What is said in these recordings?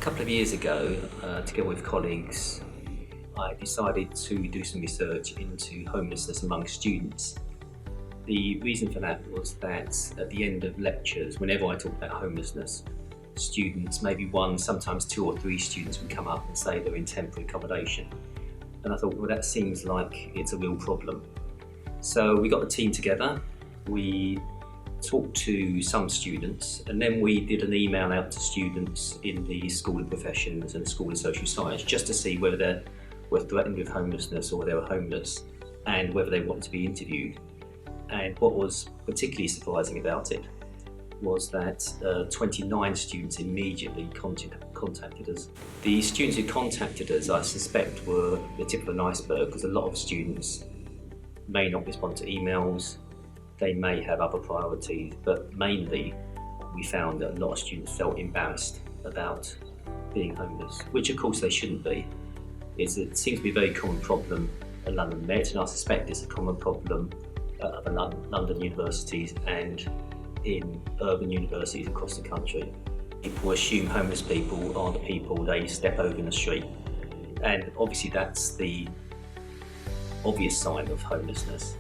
couple of years ago, together with colleagues, I decided to do some research into homelessness among students. The reason for that was that at the end of lectures, whenever I talk about homelessness, students, maybe one, sometimes two or three students would come up and say they're in temporary accommodation. And I thought, well, that seems like it's a real problem. So we got the team together, we talked to some students, and then we did an email out to students in the School of Professions and the School of Social Science just to see whether they were threatened with homelessness or they were homeless and whether they wanted to be interviewed. And what was particularly surprising about it was that 29 students immediately contacted us. The students who contacted us, I suspect, were the tip of an iceberg, because a lot of students may not respond to emails, they may have other priorities, but mainly we found that a lot of students felt embarrassed about being homeless, which of course they shouldn't be. It seems to be a very common problem at London Met, and I suspect it's a common problem at London universities and in urban universities across the country. People assume homeless people are the people they step over in the street, and obviously that's the obvious sign of homelessness.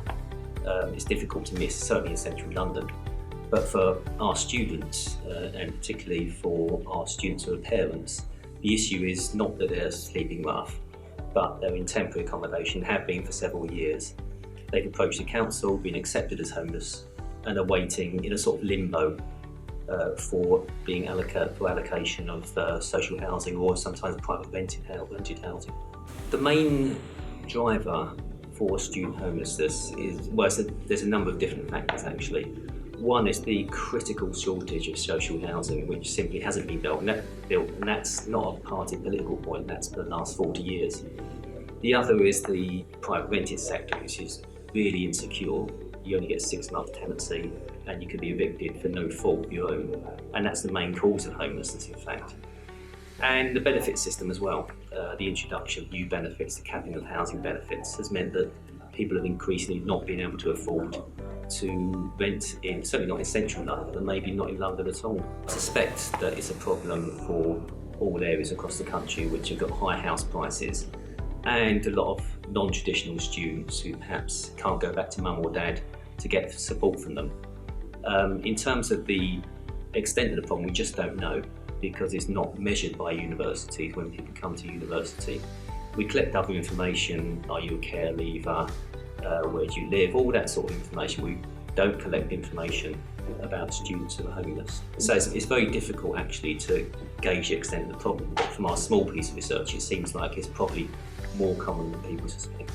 It's difficult to miss, certainly in central London. But for our students, and particularly for our students who are parents, the issue is not that they're sleeping rough, but they're in temporary accommodation, have been for several years. They've approached the council, been accepted as homeless, and are waiting in a sort of limbo for being allocation of social housing or sometimes private rented housing. The main driver for student homelessness is, well, there's a number of different factors actually. One is the critical shortage of social housing, which simply hasn't been built, and that's not a party political point, that's for the last 40 years. The other is the private rented sector, which is really insecure. You only get 6-month tenancy and you can be evicted for no fault of your own, and that's the main cause of homelessness in fact. And the benefit system as well. The introduction of new benefits, the capping of housing benefits, has meant that people have increasingly not been able to afford to rent in, certainly not in central London, and maybe not in London at all. I suspect that it's a problem for all areas across the country which have got high house prices and a lot of non-traditional students who perhaps can't go back to mum or dad to get support from them. In terms of the extent of the problem, we just don't know, because it's not measured by universities when people come to university. We collect other information: are you a care leaver, where do you live, all that sort of information. We don't collect information about students who are homeless. So it's very difficult actually to gauge the extent of the problem. But from our small piece of research, it seems like it's probably more common than people suspect.